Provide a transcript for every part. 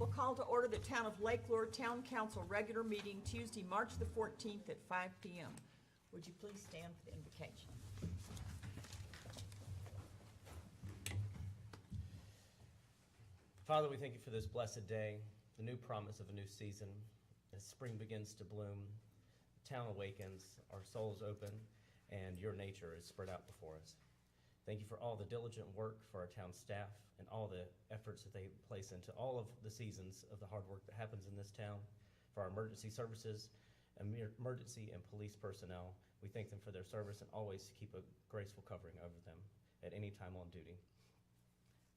We'll call to order the Town of Lake Lure Town Council regular meeting Tuesday, March the 14th at 5 p.m. Would you please stand for the invocation? Father, we thank you for this blessed day, the new promise of a new season. As spring begins to bloom, the town awakens, our souls open, and your nature is spread out before us. Thank you for all the diligent work for our town staff and all the efforts that they place into all of the seasons of the hard work that happens in this town. For our emergency services, emergency and police personnel, we thank them for their service and always keep a graceful covering over them at any time on duty.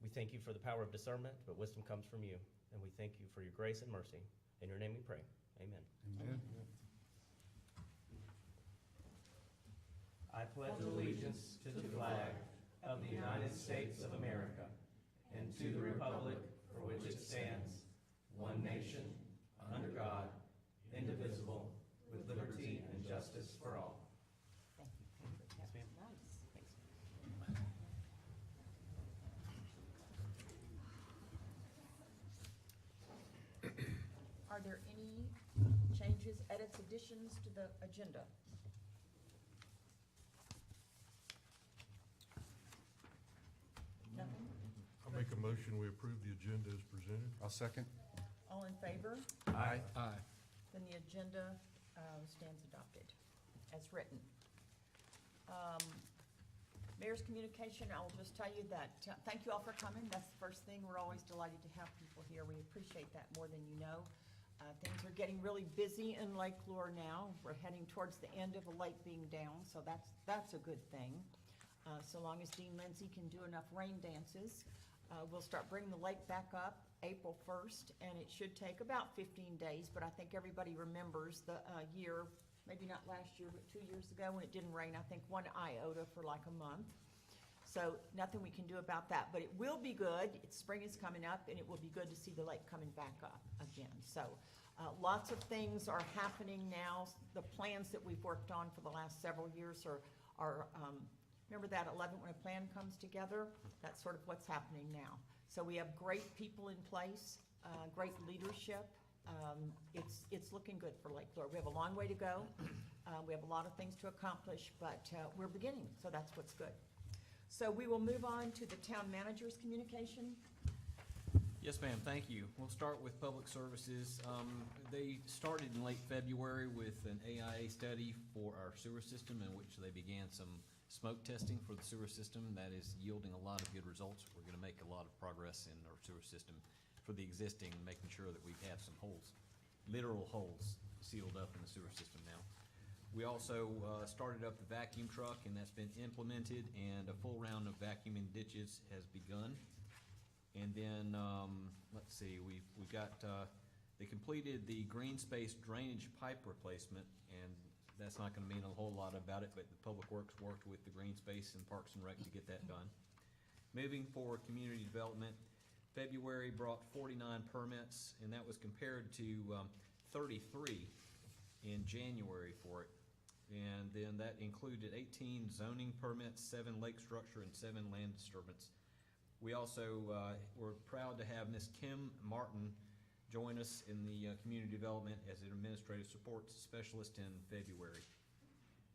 We thank you for the power of discernment, but wisdom comes from you. And we thank you for your grace and mercy. In your name we pray. Amen. Amen. I pledge allegiance to the flag of the United States of America and to the republic for which it stands, one nation, under God, indivisible, with liberty and justice for all. Thank you. Yes, ma'am. Nice. Thanks. Are there any changes, edits, additions to the agenda? Nothing? I'll make a motion, we approve the agenda as presented. I'll second. All in favor? Aye. Aye. Then the agenda stands adopted as written. Mayor's communication, I will just tell you that, thank you all for coming. That's the first thing. We're always delighted to have people here. We appreciate that more than you know. Things are getting really busy in Lake Lure now. We're heading towards the end of the lake being down, so that's a good thing. So long as Dean Lindsay can do enough rain dances, we'll start bringing the lake back up April 1st, and it should take about 15 days, but I think everybody remembers the year, maybe not last year, but 2 years ago when it didn't rain, I think 1 iota for like a month. So nothing we can do about that, but it will be good. Spring is coming up, and it will be good to see the lake coming back up again. So lots of things are happening now. The plans that we've worked on for the last several years are remember that 11 when a plan comes together? That's sort of what's happening now. So we have great people in place, great leadership. It's looking good for Lake Lure. We have a long way to go. We have a lot of things to accomplish, but we're beginning, so that's what's good. So we will move on to the town manager's communication. Yes, ma'am, thank you. We'll start with public services. They started in late February with an AIA study for our sewer system in which they began some smoke testing for the sewer system. That is yielding a lot of good results. We're gonna make a lot of progress in our sewer system for the existing, making sure that we have some holes, literal holes sealed up in the sewer system now. We also started up the vacuum truck, and that's been implemented, and a full round of vacuuming ditches has begun. And then, let's see, we've got, they completed the green space drainage pipe replacement, and that's not gonna mean a whole lot about it, but the Public Works worked with the green space and Parks and Rec to get that done. Moving forward, community development, February brought 49 permits, and that was compared to 33 in January for it. And then that included 18 zoning permits, 7 lake structure, and 7 land disturbance. We also were proud to have Ms. Kim Martin join us in the community development as an administrative support specialist in February.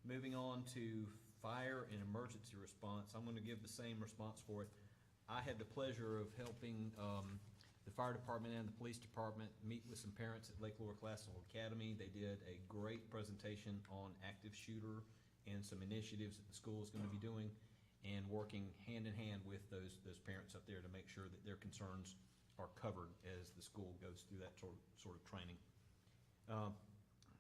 Moving on to fire and emergency response, I'm going to give the same response for it. I had the pleasure of helping the fire department and the police department meet with some parents at Lake Lure Classical Academy. They did a great presentation on active shooter and some initiatives that the school is going to be doing, and working hand in hand with those parents up there to make sure that their concerns are covered as the school goes through that sort of training.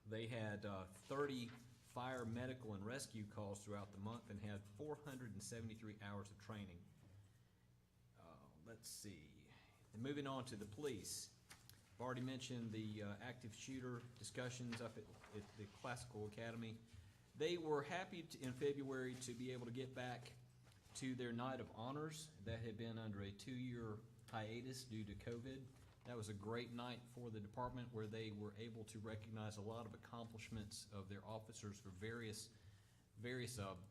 They had 30 fire, medical, and rescue calls throughout the month and had 473 hours of training. Let's see. And moving on to the police, I've already mentioned the active shooter discussions up at the Classical Academy. They were happy in February to be able to get back to their night of honors that had been under a 2-year hiatus due to COVID. That was a great night for the department where they were able to recognize a lot of accomplishments of their officers for various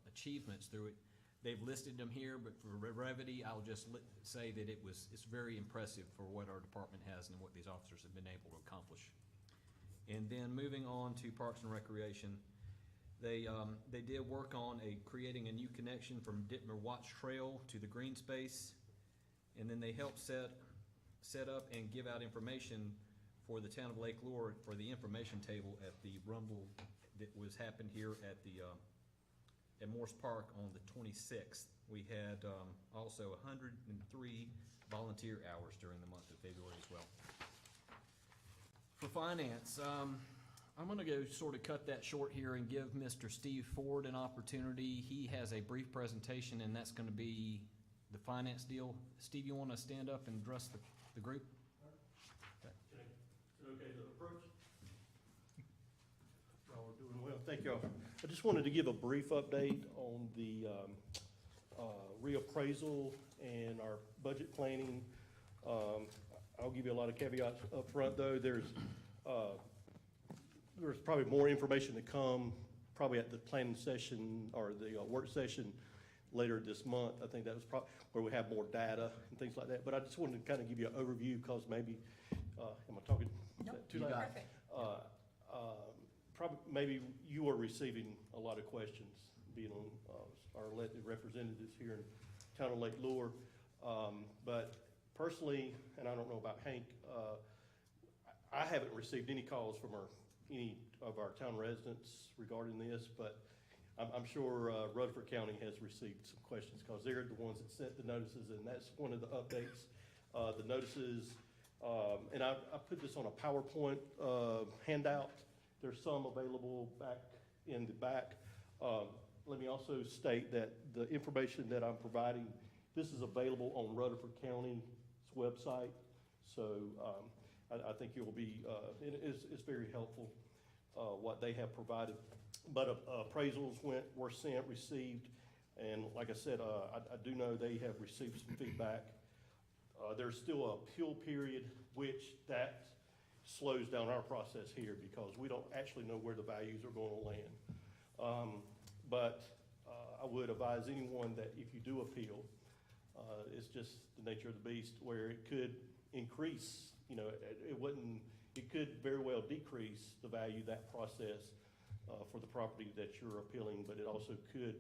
achievements through it. They've listed them here, but for brevity, I'll just say that it's very impressive for what our department has and what these officers have been able to accomplish. And then moving on to Parks and Recreation, they did work on creating a new connection from Dittmer Watch Trail to the green space. And then they helped set up and give out information for the town of Lake Lure for the information table at the Rumble that happened here at Morse Park on the 26th. We had also 103 volunteer hours during the month of February as well. For finance, I'm gonna go sort of cut that short here and give Mr. Steve Ford an opportunity. He has a brief presentation, and that's gonna be the finance deal. Steve, you wanna stand up and address the group? Okay to approach? Y'all are doing well, thank y'all. I just wanted to give a brief update on the reappraisal and our budget planning. I'll give you a lot of caveats up front, though. There's probably more information to come, probably at the planning session or the work session later this month. I think that was probably where we have more data and things like that. But I just wanted to kind of give you an overview, because maybe, am I talking? No, too you loud? got it. Perfect. Probably, maybe you are receiving a lot of questions, being on our elected representatives here in town of Lake Lure. But personally, and I don't know about Hank, I haven't received any calls from any of our town residents regarding this, but I'm sure Rutherford County has received some questions, because they're the ones that sent the notices, and that's one of the updates. The notices, and I put this on a PowerPoint handout. There's some available back in the back. Let me also state that the information that I'm providing, this is available on Rutherford County's website. So I think it will be, it's very helpful, what they have provided. But appraisals were sent, received, and like I said, I do know they have received some feedback. There's still an appeal period, which that slows down our process here, because we don't actually know where the values are going to land. But I would advise anyone that if you do appeal, it's just the nature of the beast, where it could increase, it could very well decrease the value of that process for the property that you're appealing, but it also could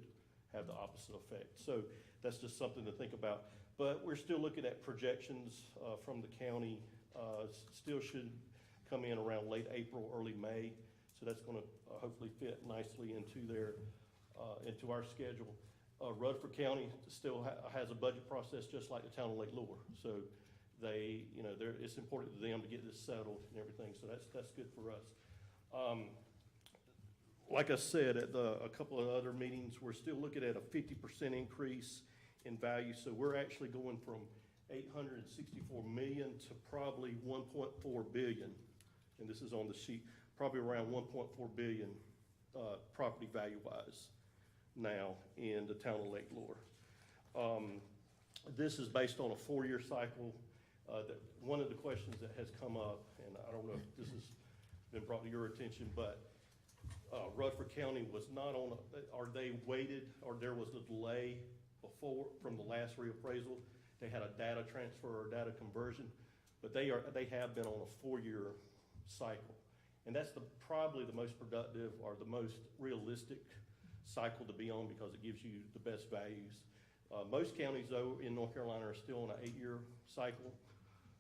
have the opposite effect. So that's just something to think about. But we're still looking at projections from the county. Still should come in around late April, early May. So that's going to hopefully fit nicely into our schedule. Rutherford County still has a budget process just like the town of Lake Lure. So they, it's important to them to get this settled and everything. So that's good for us. Like I said, at a couple of other meetings, we're still looking at a 50% increase in value. So we're actually going from 864 million to probably 1.4 billion. And this is on the sheet, probably around 1.4 billion property value-wise now in the town of Lake Lure. This is based on a 4-year cycle. One of the questions that has come up, and I don't know if this has been brought to your attention, but Rutherford County was not on, or they waited, or there was a delay before from the last reappraisal. They had a data transfer or data conversion, but they have been on a 4-year cycle. And that's probably the most productive or the most realistic cycle to be on, because it gives you the best values. Most counties, though, in North Carolina are still on an 8-year cycle,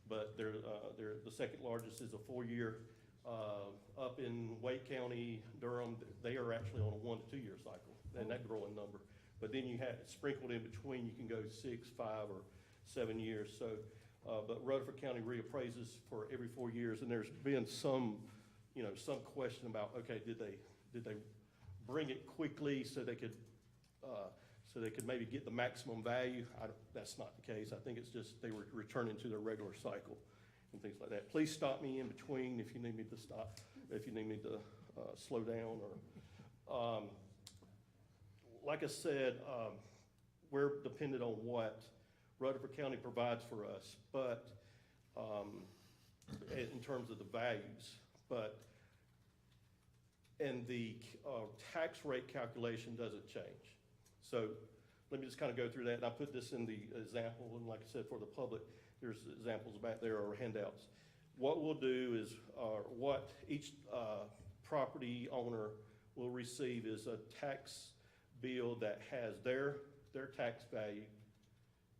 but the second largest is a 4-year. Up in Wake County, Durham, they are actually on a 1 to 2 year cycle, and that growing number. But then you have sprinkled in between, you can go 6, 5, or 7 years. So, but Rutherford County reappraises for every 4 years, and there's been some question about, okay, did they bring it quickly so they could maybe get the maximum value? That's not the case. I think it's just they were returning to their regular cycle and things like that. Please stop me in between if you need me to stop, if you need me to slow down. Or like I said, we're dependent on what Rutherford County provides for us, but in terms of the values, and the tax rate calculation doesn't change. So let me just kind of go through that, and I put this in the example, and like I said, for the public, there's examples back there or handouts. What we'll do is, what each property owner will receive is a tax bill that has their tax value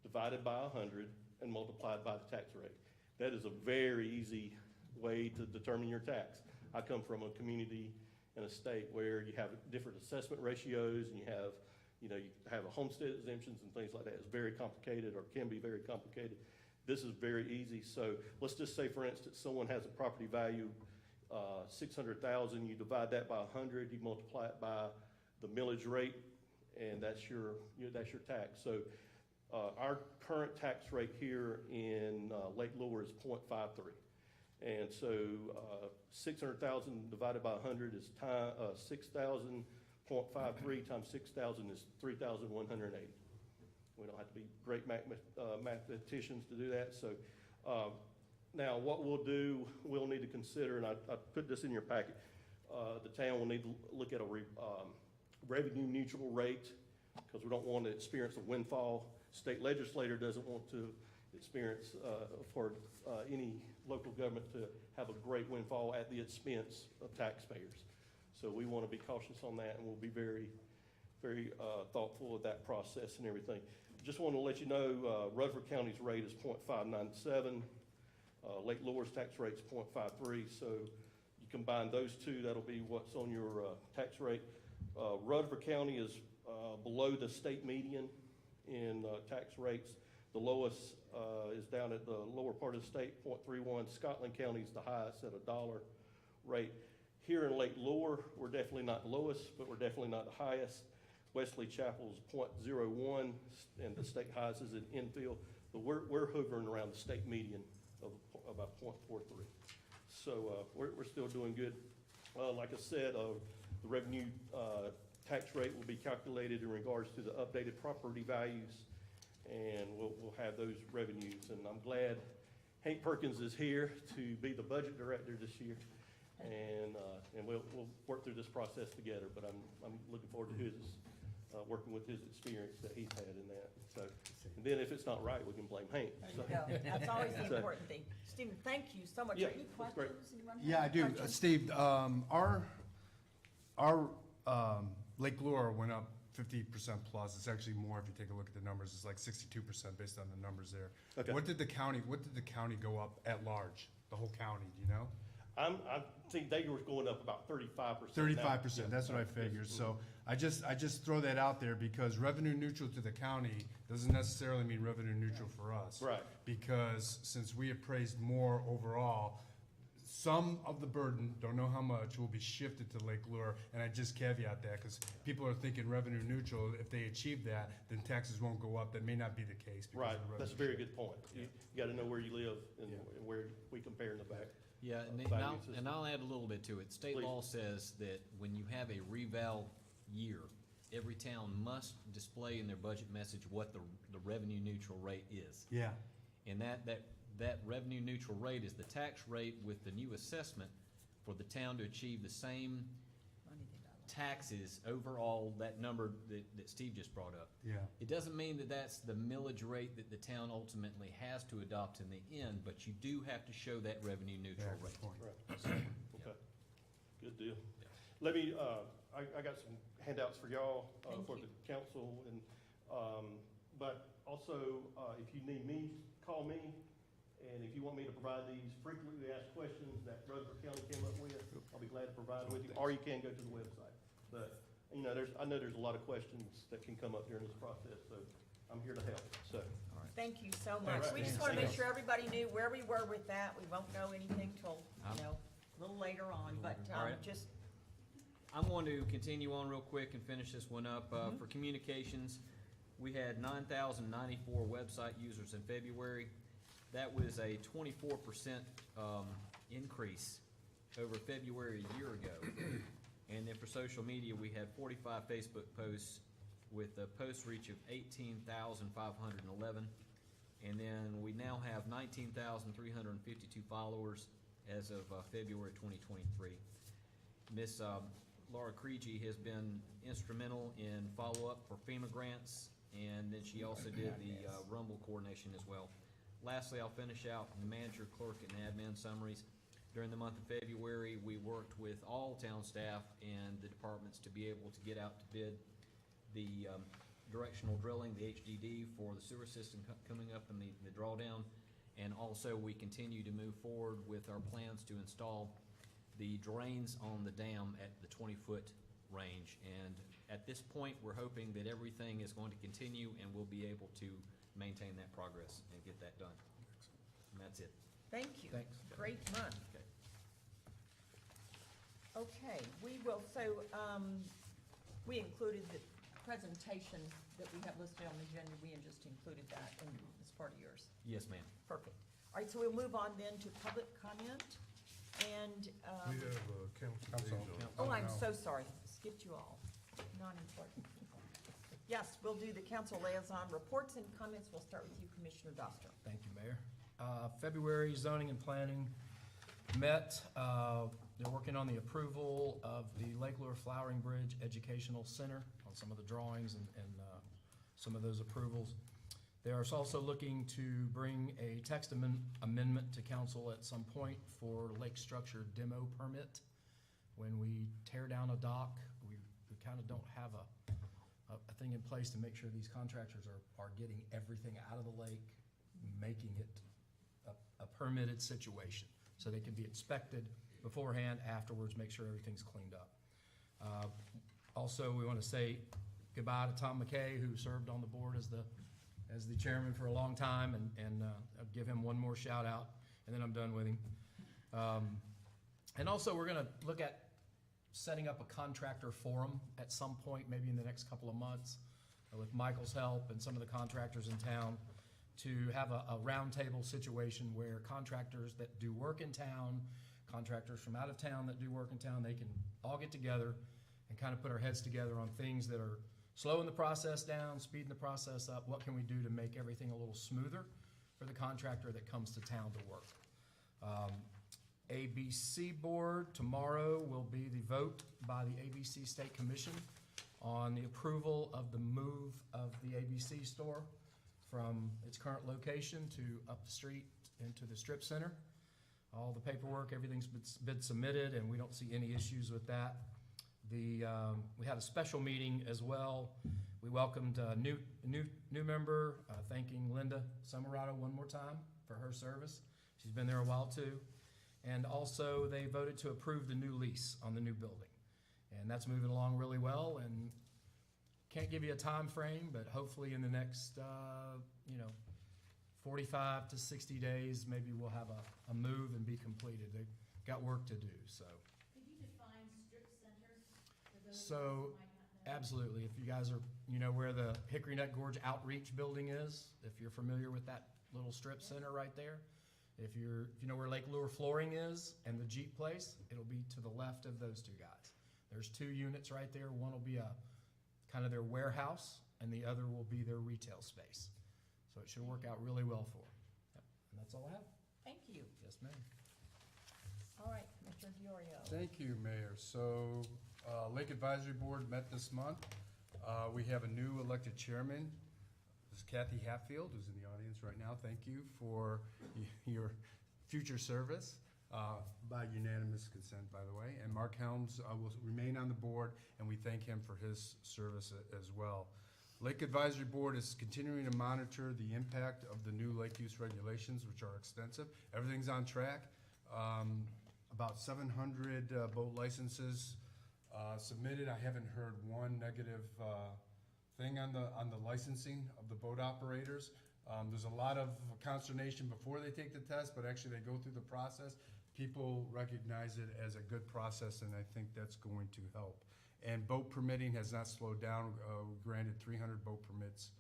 divided by 100 and multiplied by the tax rate. That is a very easy way to determine your tax. I come from a community and a state where you have different assessment ratios, and you have a homestead exemptions and things like that. It's very complicated, or can be very complicated. This is very easy. So let's just say, for instance, someone has a property value, $600,000. You divide that by 100. You multiply it by the millage rate, and that's your tax. So our current tax rate here in Lake Lure is 0.53. And so 600,000 divided by 100 is 6,000. 0.53 times 6,000 is 3,180. We don't have to be great mathematicians to do that. So now what we'll do, we'll need to consider, and I put this in your packet, the town will need to look at a revenue neutral rate, because we don't want to experience a windfall. State legislator doesn't want to experience for any local government to have a great windfall at the expense of taxpayers. So we want to be cautious on that, and we'll be very, very thoughtful of that process and everything. Just want to let you know, Rutherford County's rate is 0.597. Lake Lure's tax rate is 0.53. So you combine those two, that'll be what's on your tax rate. Rutherford County is below the state median in tax rates. The lowest is down at the lower part of the state, 0.31. Scotland County is the highest at $1 rate. Here in Lake Lure, we're definitely not the lowest, but we're definitely not the highest. Wesley Chapel is 0.01, and the state highest is in Enfield. But we're hovering around the state median of about 0.43. So we're still doing good. Like I said, the revenue tax rate will be calculated in regards to the updated property values, and we'll have those revenues. And I'm glad Hank Perkins is here to be the budget director this year. And we'll work through this process together, but I'm looking forward to his, working with his experience that he's had in that. So, and then if it's not right, we can blame Hank. There you go. That's always the important thing. Stephen, thank you so much. Yeah, Any that's great. questions? Anyone have Yeah, I do. questions? Steve, our Lake Lure went up 50% plus. It's actually more if you take a look at the numbers. It's like 62% based on the numbers there. Okay. What did the county go up at large? The whole county, do you know? I think they were going up about 35%. 35%, that's what I figured. So I just throw that out there because revenue neutral to the county doesn't necessarily mean revenue neutral for us. Right. Because since we appraised more overall, some of the burden, don't know how much, will be shifted to Lake Lure. And I just caveat that because people are thinking revenue neutral. If they achieve that, then taxes won't go up. That may not be the case. because Right, of the that's a revenue very good point. You gotta know where you live and where we compare in the back. Yeah, value system. and I'll add a little bit to it. State Please. law says that when you have a reval year, every town must display in their budget message what the revenue neutral rate is. Yeah. And that revenue neutral rate is the tax rate with the new assessment for the town to achieve the same taxes overall, that number that Steve just brought up. Yeah. It doesn't mean that that's the millage rate that the town ultimately has to adopt in the end, but you do have to show that revenue neutral Yeah, rate. good point. Right, okay, good deal. Let me, I got some handouts for y'all, Thank for you. the council, and, but also, if you need me, call me, and if you want me to provide these frequently asked questions that Rutherford County came up with, I'll be glad to provide them with you, or you can go to the website. But, you know, I know there's a lot of questions that can come up during this process, so I'm here to help, so. Thank you so much. right. We just want to make sure everybody knew where we were with that. We won't know anything till, a little later on, but All right. just, I'm going to continue on real quick and finish this one up. For communications, we had 9,094 website users in February. That was a 24% increase over February a year ago. And then for social media, we had 45 Facebook posts with a post reach of 18,511. And then we now have 19,352 followers as of February 2023. Miss Laura Creegee has been instrumental in follow-up for FEMA grants and then she also did the Rumble coordination as well. Lastly, I'll finish out the manager, clerk, and admin summaries. During the month of February, we worked with all town staff and the departments to be able to get out to bid the directional drilling, the HDD, for the sewer system coming up in the drawdown. And also, we continue to move forward with our plans to install the drains on the dam at the 20-foot range. And at this point, we're hoping that everything is going to continue and we'll be able to maintain that progress and get that done. And that's it. Thank you. Thanks. Great month. Okay. Okay, we will, so, we included the presentation that we have listed on the agenda, we just included that in, as part of yours. Yes, ma'am. Perfect. All right, so we'll move on then to public comment, and, We have council liaison. oh, I'm so sorry, skipped you all, not important. Yes, we'll do the council liaison reports and comments, we'll start with you, Commissioner Doster. Thank you, Mayor. February zoning and planning met. They're working on the approval of the Lake Lure Flowering Bridge Educational Center on some of the drawings and some of those approvals. They are also looking to bring a text amendment to council at some point for lake structure demo permit. When we tear down a dock, we kind of don't have a thing in place to make sure these contractors are getting everything out of the lake, making it a permitted situation, so they can be inspected beforehand, afterwards, make sure everything's cleaned up. Also, we want to say goodbye to Tom McKay, who served on the board as the chairman for a long time, and I'll give him one more shout out, and then I'm done with him. And also, we're gonna look at setting up a contractor forum at some point, maybe in the next couple of months, with Michael's help and some of the contractors in town, to have a roundtable situation where contractors that do work in town, contractors from out of town that do work in town, they can all get together and kind of put our heads together on things that are slowing the process down, speeding the process up. What can we do to make everything a little smoother for the contractor that comes to town to work? ABC Board, tomorrow will be the vote by the ABC State Commission on the approval of the move of the ABC store from its current location to up the street into the strip center. All the paperwork, everything's been submitted, and we don't see any issues with that. We had a special meeting as well. We welcomed a new member, thanking Linda Summerado one more time for her service. She's been there a while too. And also, they voted to approve the new lease on the new building. And that's moving along really well, and can't give you a time frame, but hopefully in the next, 45 to 60 days, maybe we'll have a move and be completed. They've got work to do, so. Could you define strip center for those So, who might not know? Absolutely. If you guys are, where the Hickory Nut Gorge Outreach Building is, if you're familiar with that little strip center right there, if you know where Lake Lure Flooring is and the Jeep place, it'll be to the left of those two guys. There's 2 units right there. One will be a kind of their warehouse, and the other will be their retail space. So it should work out really well for them. Yep. And that's all I have. Thank you. Yes, ma'am. All right, Commissioner Diorio. Thank you, Mayor. So, Lake Advisory Board met this month. We have a new elected chairman. This is Kathy Hatfield, who's in the audience right now. Thank you for your future service, by unanimous consent, by the way. And Mark Helms will remain on the board, and we thank him for his service as well. Lake Advisory Board is continuing to monitor the impact of the new lake use regulations, which are extensive. Everything's on track. About 700 boat licenses submitted. I haven't heard one negative thing on the licensing of the boat operators. There's a lot of consternation before they take the test, but actually they go through the process. People recognize it as a good process, and I think that's going to help. And boat permitting has not slowed down. We granted 300 boat permits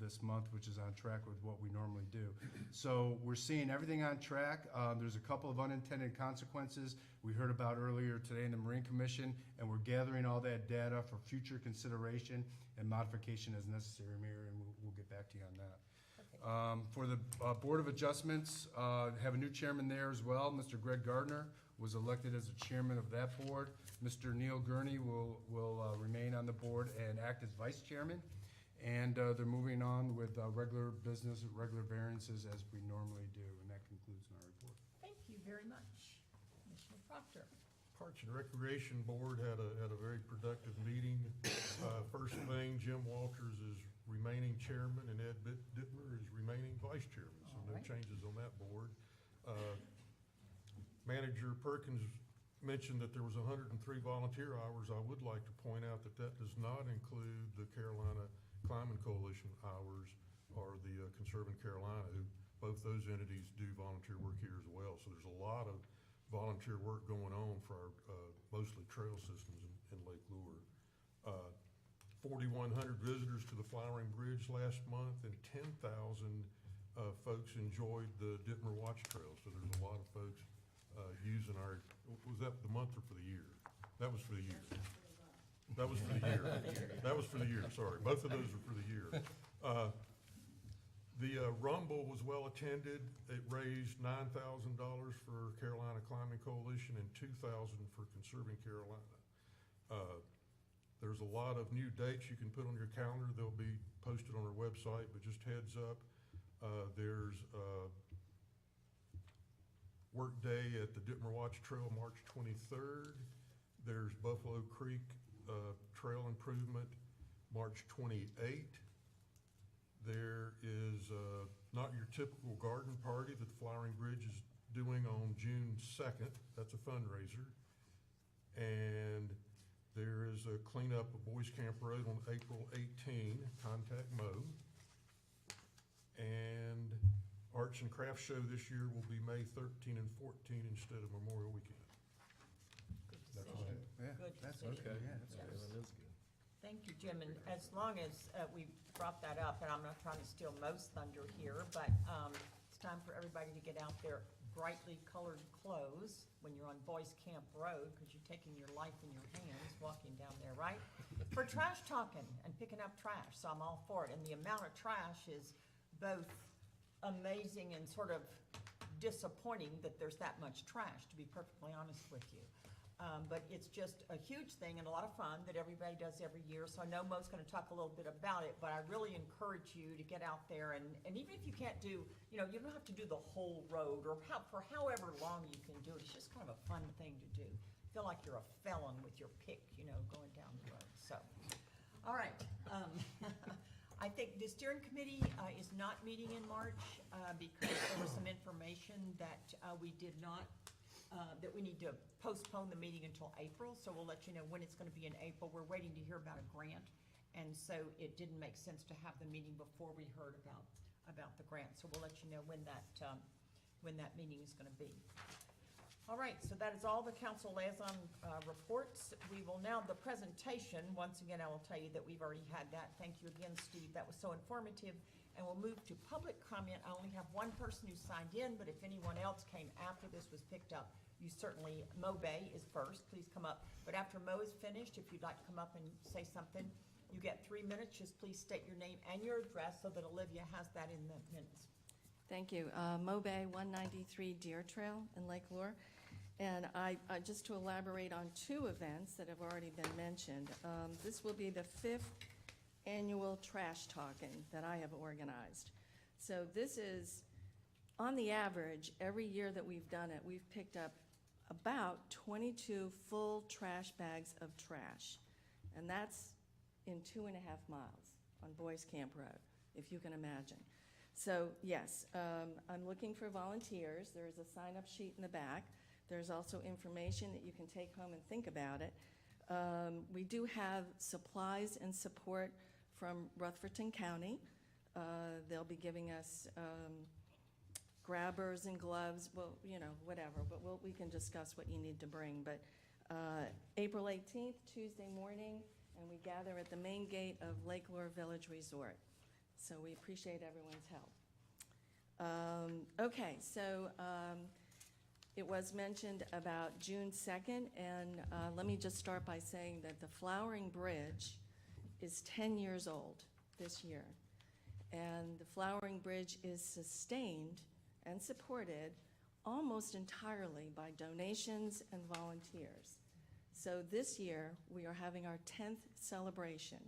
this month, which is on track with what we normally do. So we're seeing everything on track. There's a couple of unintended consequences we heard about earlier today in the Marine Commission, and we're gathering all that data for future consideration and modification as necessary, Mayor, and we'll get back to you on that. For the Board of Adjustments, have a new chairman there as well. Mr. Greg Gardner was elected as the chairman of that board. Mr. Neil Gurney will remain on the board and act as vice chairman. And they're moving on with regular business, regular variances as we normally do, and that concludes my report. Thank you very much. Commissioner Proctor. Parks and Recreation Board had a very productive meeting. First thing, Jim Walters is remaining chairman and Ed Dittmer is remaining vice chairman, so no All right. changes on that board. Manager Perkins mentioned that there was 103 volunteer hours. I would like to point out that that does not include the Carolina Climbing Coalition hours or the Conserving Carolina, who both those entities do volunteer work here as well. So there's a lot of volunteer work going on for our mostly trail systems in Lake Lure. 4,100 visitors to the Flowering Bridge last month, and 10,000 folks enjoyed the Dittmer Watch Trail. So there's a lot of folks using our, was that the month or for the year? That was for the year. That was for the year. That was for the year, sorry. Both of those are for the year. The Rumble was well attended. It raised $9,000 for Carolina Climbing Coalition and $2,000 for Conserving Carolina. There's a lot of new dates you can put on your calendar. They'll be posted on our website, but just heads up. There's Work Day at the Dittmer Watch Trail, March 23rd. There's Buffalo Creek Trail Improvement, March 28th. There is Not Your Typical Garden Party that the Flowering Bridge is doing on June 2nd. That's a fundraiser. And there is a cleanup of Boys Camp Road on April 18. Contact Mo. And Arts and Crafts Show this year will be May 13 and 14 instead of Memorial Weekend. Good That's decision. Yeah, Good that's decision. okay, yeah, that's Yes. good. That is good. Thank you, Jim, and as long as we brought that up, and I'm not trying to steal Mo's thunder here, but it's time for everybody to get out their brightly colored clothes when you're on Boys Camp Road, because you're taking your life in your hands walking down there, right? For trash talking and picking up trash, so I'm all for it, and the amount of trash is both amazing and sort of disappointing that there's that much trash, to be perfectly honest with you. But it's just a huge thing and a lot of fun that everybody does every year. So I know Mo's gonna talk a little bit about it, but I really encourage you to get out there and even if you can't do, you know, you don't have to do the whole road or for however long you can do it. It's just kind of a fun thing to do. Feel like you're a felon with your pick, you know, going down the road, so. All right, I think the steering committee is not meeting in March because there was some information that we did not, that we need to postpone the meeting until April, so we'll let you know when it's gonna be in April. We're waiting to hear about a grant, and so it didn't make sense to have the meeting before we heard about the grant, so we'll let you know when that meeting is gonna be. All right, so that is all the council liaison reports. We will now, the presentation, once again, I will tell you that we've already had that. Thank you again, Steve, that was so informative. And we'll move to public comment. I only have one person who signed in, but if anyone else came after this was picked up, you certainly, Mo Bay is first, please come up. But after Mo is finished, if you'd like to come up and say something, you get 3 minutes. Just please state your name and your address so that Olivia has that in the minutes. Thank you. Mo Bay, 193 Deer Trail in Lake Lure. And I just to elaborate on two events that have already been mentioned. This will be the 5th annual trash talking that I have organized. So this is, on the average, every year that we've done it, we've picked up about 22 full trash bags of trash. And that's in 2.5 miles on Boys Camp Road, if you can imagine. So yes, I'm looking for volunteers. There is a sign-up sheet in the back. There's also information that you can take home and think about it. We do have supplies and support from Rutherford County. They'll be giving us grabbers and gloves, well, you know, whatever, but we can discuss what you need to bring. But April 18th, Tuesday morning, and we gather at the main gate of Lake Lure Village Resort. So we appreciate everyone's help. Okay, so it was mentioned about June 2nd, and let me just start by saying that the Flowering Bridge is 10 years old this year. And the Flowering Bridge is sustained and supported almost entirely by donations and volunteers. So this year, we are having our 10th celebration.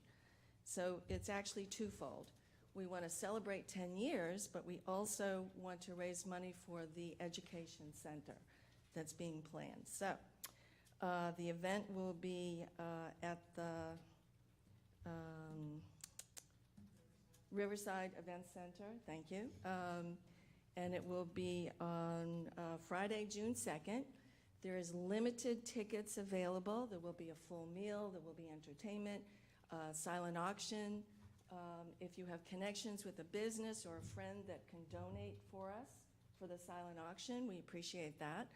So it's actually twofold. We want to celebrate 10 years, but we also want to raise money for the education center that's being planned. So the event will be at the Riverside Event Center, thank you. And it will be on Friday, June 2nd. There is limited tickets available. There will be a full meal, there will be entertainment, silent auction. If you have connections with a business or a friend that can donate for us for the silent auction, we appreciate that.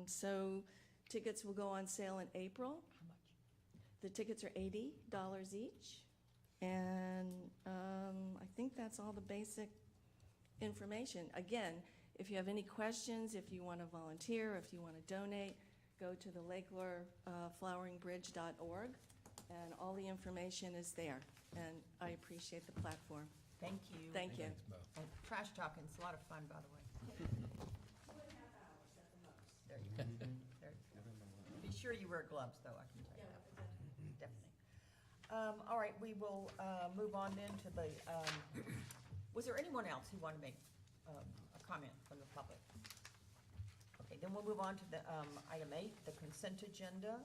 So tickets will go on sale in April. How much? The tickets are $80 each. And I think that's all the basic information. Again, if you have any questions, if you want to volunteer, if you want to donate, go to the lakeloreFloweringBridge.org, and all the information is there. And I appreciate the platform. Thank you. Thank you. Thanks, Bo. And trash talking's a lot of fun, by the way. 2.5 hours at the most. There you go. There you go. Be sure you wear gloves, though, I can tell you that. Definitely. All right, we will move on then to the, was there anyone else who wanted to make a comment from the public? Okay, then we'll move on to the item 8, the consent agenda.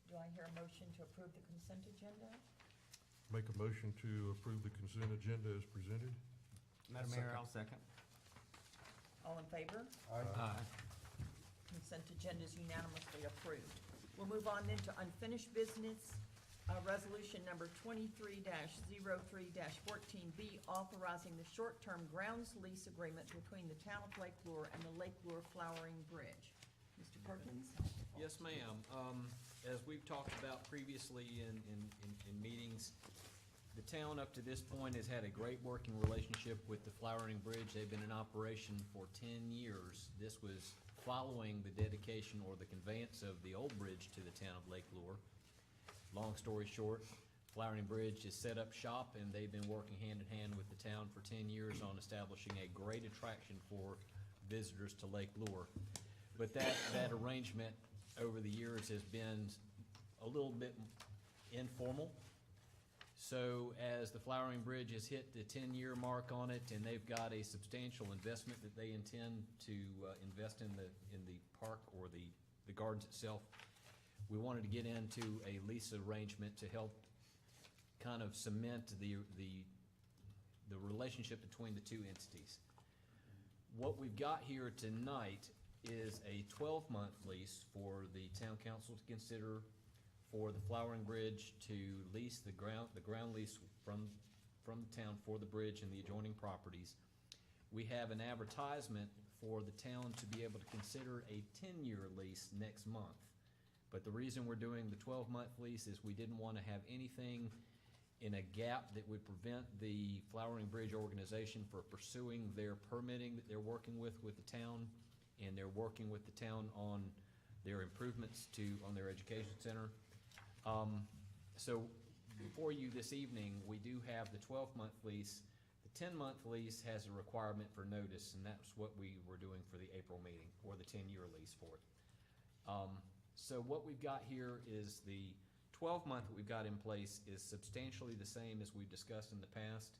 Do I hear a motion to approve the consent agenda? Make a motion to approve the consent agenda as presented. Madam Mayor, I'll second. All in favor? Aye. Consent agenda is unanimously approved. We'll move on then to unfinished business, resolution number 23-03-14B, authorizing the short-term grounds lease agreement between the town of Lake Lure and the Lake Lure Flowering Bridge. Mr. Perkins? Yes, ma'am. As we've talked about previously in meetings, the town up to this point has had a great working relationship with the Flowering Bridge. They've been in operation for 10 years. This was following the dedication or the conveyance of the old bridge to the town of Lake Lure. Long story short, Flowering Bridge has set up shop, and they've been working hand in hand with the town for 10 years on establishing a great attraction for visitors to Lake Lure. But that arrangement over the years has been a little bit informal. So as the Flowering Bridge has hit the 10-year mark on it, and they've got a substantial investment that they intend to invest in the park or the gardens itself, we wanted to get into a lease arrangement to help kind of cement the relationship between the two entities. What we've got here tonight is a 12-month lease for the town council to consider for the Flowering Bridge to lease the ground lease from the town for the bridge and the adjoining properties. We have an advertisement for the town to be able to consider a 10-year lease next month. But the reason we're doing the 12-month lease is we didn't want to have anything in a gap that would prevent the Flowering Bridge organization from pursuing their permitting that they're working with the town, and they're working with the town on their improvements on their education center. So before you this evening, we do have the 12-month lease. The 10-month lease has a requirement for notice, and that's what we were doing for the April meeting, or the 10-year lease for it. So what we've got here is the 12-month that we've got in place is substantially the same as we've discussed in the past.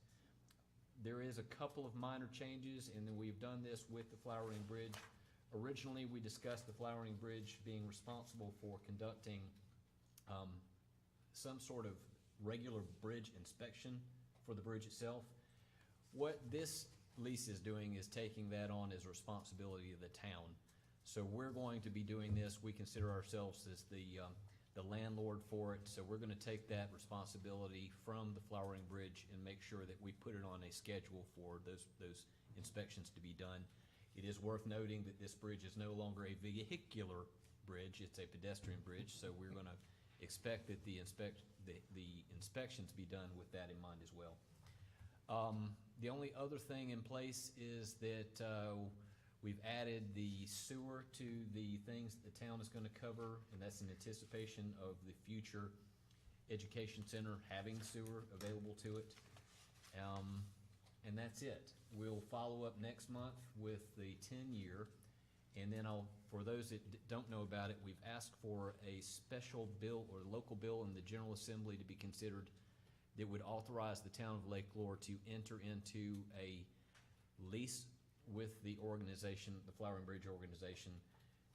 There is a couple of minor changes, and then we've done this with the Flowering Bridge. Originally, we discussed the Flowering Bridge being responsible for conducting some sort of regular bridge inspection for the bridge itself. What this lease is doing is taking that on as a responsibility of the town. So we're going to be doing this. We consider ourselves as the landlord for it, so we're gonna take that responsibility from the Flowering Bridge and make sure that we put it on a schedule for those inspections to be done. It is worth noting that this bridge is no longer a vehicular bridge, it's a pedestrian bridge, so we're gonna expect that the inspections be done with that in mind as well. The only other thing in place is that we've added the sewer to the things that the town is gonna cover, and that's in anticipation of the future education center having sewer available to it. And that's it. We'll follow up next month with the 10-year, And then for those that don't know about it, we've asked for a special bill or local bill in the General Assembly to be considered that would authorize the town of Lake Lure to enter into a lease with the organization, the Flowering Bridge organization,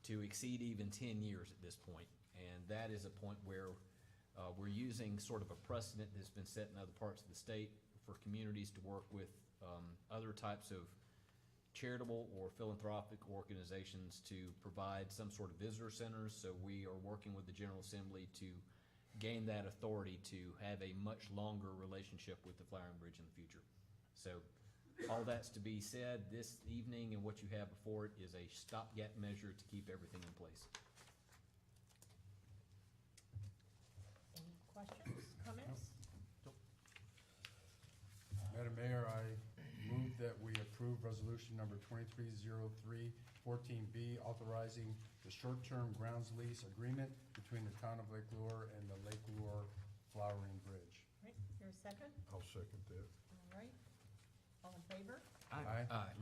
to exceed even 10 years at this point. And that is a point where we're using sort of a precedent that's been set in other parts of the state for communities to work with other types of charitable or philanthropic organizations to provide some sort of visitor centers. So we are working with the General Assembly to gain that authority to have a much longer relationship with the Flowering Bridge in the future. So all that's to be said this evening, and what you have before it is a stopgap measure to keep everything in place. Any questions, comments? Madam Mayor, I move that we approve resolution number 230314B, authorizing the short-term grounds lease agreement between the town of Lake Lure and the Lake Lure Flowering Bridge. Right, here a second? I'll second that. All right. All in favor? Aye. Aye.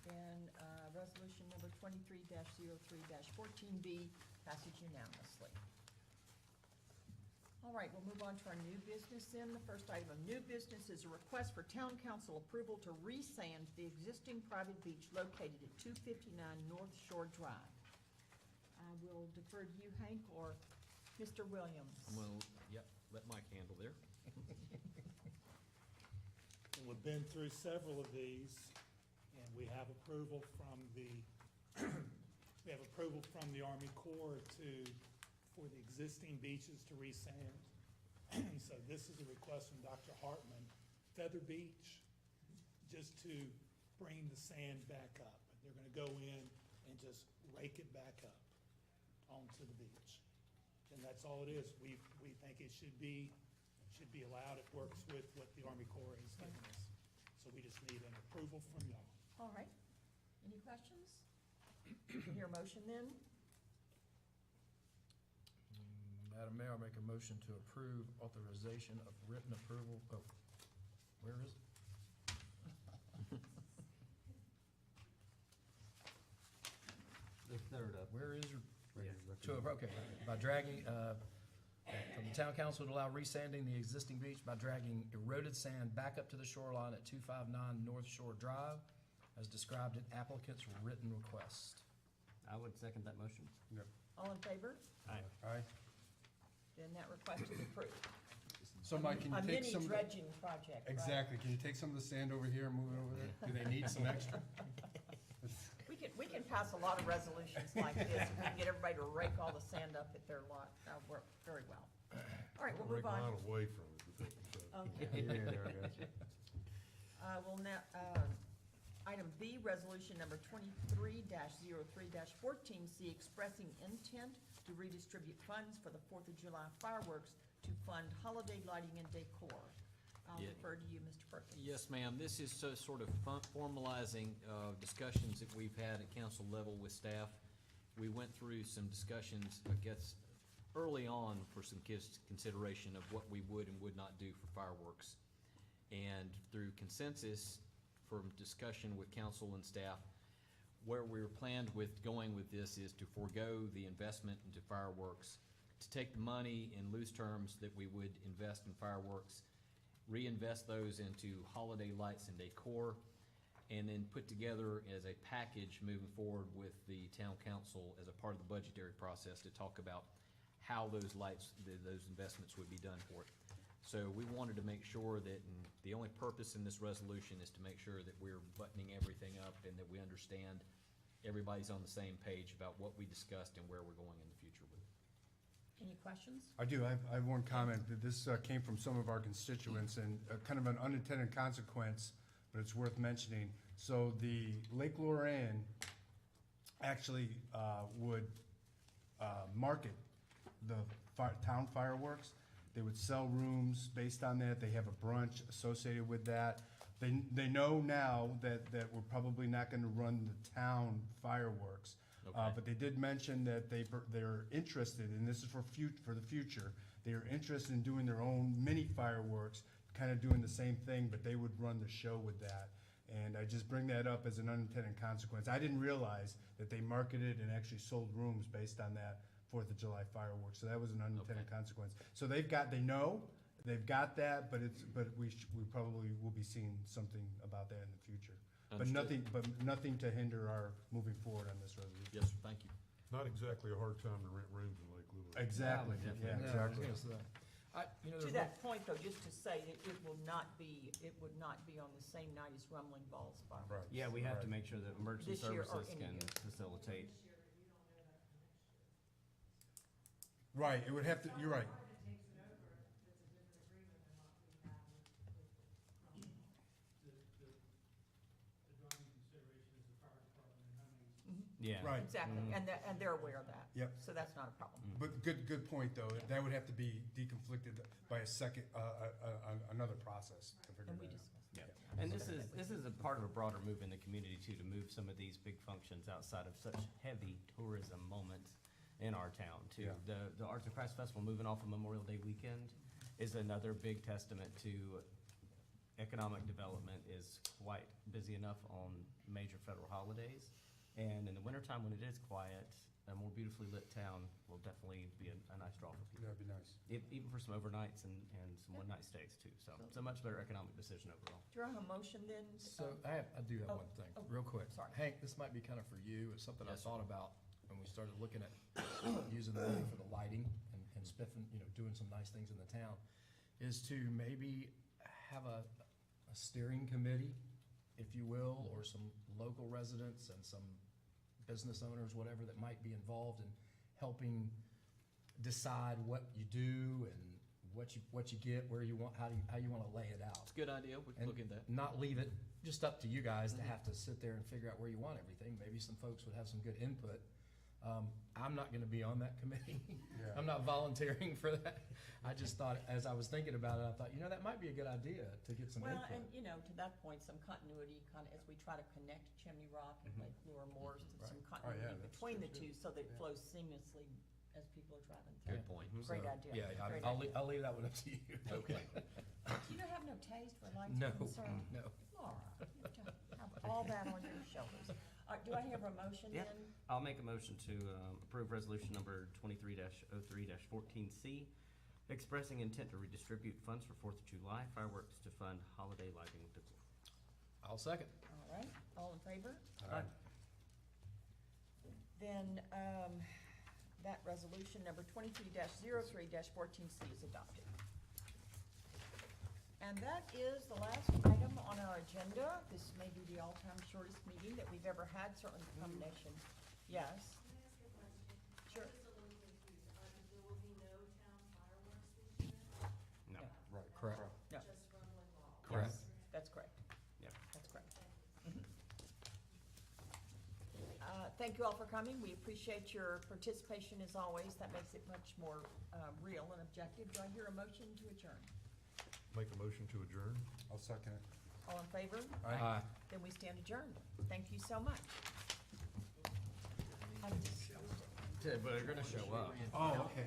Then, resolution number 23-03-14B passes unanimously. All right, we'll move on to our new business then. The first item of new business is a request for town council approval to resand the existing private beach located at 259 North Shore Drive. I will defer to you, Hank, or Mr. Williams. I'm gonna, let Mike handle there. We've been through several of these, and we have approval from the, we have approval from the Army Corps for the existing beaches to resand. So this is a request from Dr. Hartman, Feather Beach, just to bring the sand back up. They're gonna go in and just rake it back up onto the beach. And that's all it is. We think it should be allowed. It works with what the Army Corps has given us. So we just need an approval from y'all. All right. Any questions? Hear a motion then? Madam Mayor, I make a motion to approve authorization of written approval of, where is it? The third up. Where is your? Okay, by dragging, from the town council to allow resanding the existing beach by dragging eroded sand back up to the shoreline at 259 North Shore Drive, as described in applicant's written request. I would second that motion. All in favor? Aye. Then that request is approved. So Mike, can A you take mini some? dredging project, right? Exactly, can you take some of the sand over here and move it over there? Do they need some extra? We can pass a lot of resolutions like this, if we can get everybody to rake all the sand up at their lot, that'll work very well. All right, we'll Break move on. mine away from it, but that's, Okay. There, I got you. We'll now, item B, resolution number 23-03-14C, expressing intent to redistribute funds for the 4th of July fireworks to fund holiday lighting and decor. I'll Yeah. defer to you, Mr. Perkins. Yes, ma'am. This is sort of formalizing discussions that we've had at council level with staff. We went through some discussions, I guess, early on for some consideration of what we would and would not do for fireworks. And through consensus from discussion with council and staff, where we're planned with going with this is to forego the investment into fireworks, to take the money in loose terms that we would invest in fireworks, reinvest those into holiday lights and decor, and then put together as a package moving forward with the town council as a part of the budgetary process to talk about how those lights, those investments would be done for it. So we wanted to make sure that, and the only purpose in this resolution is to make sure that we're buttoning everything up and that we understand everybody's on the same page about what we discussed and where we're going in the future with it. Any questions? I do, I have one comment, that this came from some of our constituents, and kind of an unintended consequence, but it's worth mentioning. So the Lake Lure Inn actually would market the town fireworks. They would sell rooms based on that, they have a brunch associated with that. They know now that we're probably not gonna run the town fireworks. Okay. But they did mention that they're interested, and this is for the future, they are interested in doing their own mini fireworks, kind of doing the same thing, but they would run the show with that. And I just bring that up as an unintended consequence. I didn't realize that they marketed and actually sold rooms based on that Fourth of July fireworks, so that was an unintended consequence. So they've got that, but we probably will be seeing something about that in the future. Understood. But nothing to hinder our moving forward on this resolution. Yes, sir, thank you. Not exactly a hard time to rent rooms in Lake Lure. Exactly, definitely. yeah, Yeah, I was exactly. gonna say. To there's that point, though, just to say that it would not be on the same night as Rumbling Falls fireworks. Right. Yeah, we have to Right. make sure that emergency This year or services any can year. facilitate. Right, it would have to, you're right. Yeah. Right. Exactly, and they're aware of that. Yep. So that's not a problem. But good point, though. That would have to be deconflicted by a second, another process to figure And we that out. discussed. Yeah, and this is a part of a broader move in the community too, to move some of these big functions outside of such heavy tourism moments in our town too. Yeah. The Arts and Crafts Festival moving off of Memorial Day weekend is another big testament to economic development is quite busy enough on major federal holidays. And in the wintertime, when it is quiet, a more beautifully lit town will definitely be a nice draw for people. That'd be nice. Even for some overnights and some one-night stays too. So it's a much better economic decision overall. Do you have a motion then? So I do have Oh, one thing, oh, real quick. sorry. Hank, this might be kind of for you. It's something I Yes, sir. thought about when we started looking at using the money for the lighting and spiffing, doing some nice things in the town, is to maybe have a steering committee, if you will, or some local residents and some business owners, whatever, that might be involved in helping decide what you do and what you get, where you want, how you want to lay it out. It's a good idea, we can And look at that. not leave it just up to you guys to have to sit there and figure out where you want everything. Maybe some folks would have some good input. I'm not gonna be on that committee. Yeah. I'm not volunteering for that. I just thought, as I was thinking about it, I thought, that might be a good idea to get some Well, input. and, to that point, some continuity, kind of, as we try to connect Chimney Rock and Lake Lure Moores, Right. some yeah, continuity that's between the true, two, so that it Yeah. flows seamlessly as people are driving through. Good point. Great So, idea. Yeah, Great I'll idea. I'll leave that one up to you. Okay. You don't have no taste for lights No, or concern? no. Laura, you have to have all that on your shoulders. All right, do I have a motion Yeah. then? I'll make a motion to approve resolution number 23-03-14C, expressing intent to redistribute funds for 4th of July fireworks to fund holiday lighting decor. I'll second. All right, all in favor? Aye. Then, that resolution number 23-03-14C is adopted. And that is the last item on our agenda. This may be the all-time shortest meeting that we've ever had, certainly the combination. Yes, Can I ask a question? sure. I'm just a little confused. There will be no town fireworks this year? No. Right. Correct. No. Just Rumbling Falls? Correct. That's correct. Yep. That's correct. Thank you all for coming. We appreciate your participation as always. That makes it much more real and objective. Do I hear a motion to adjourn? Make a motion to adjourn? I'll second it. All in favor? Aye. Then we stand adjourned. Thank you so much. I'm disgusted. But they're gonna show up. Oh, okay.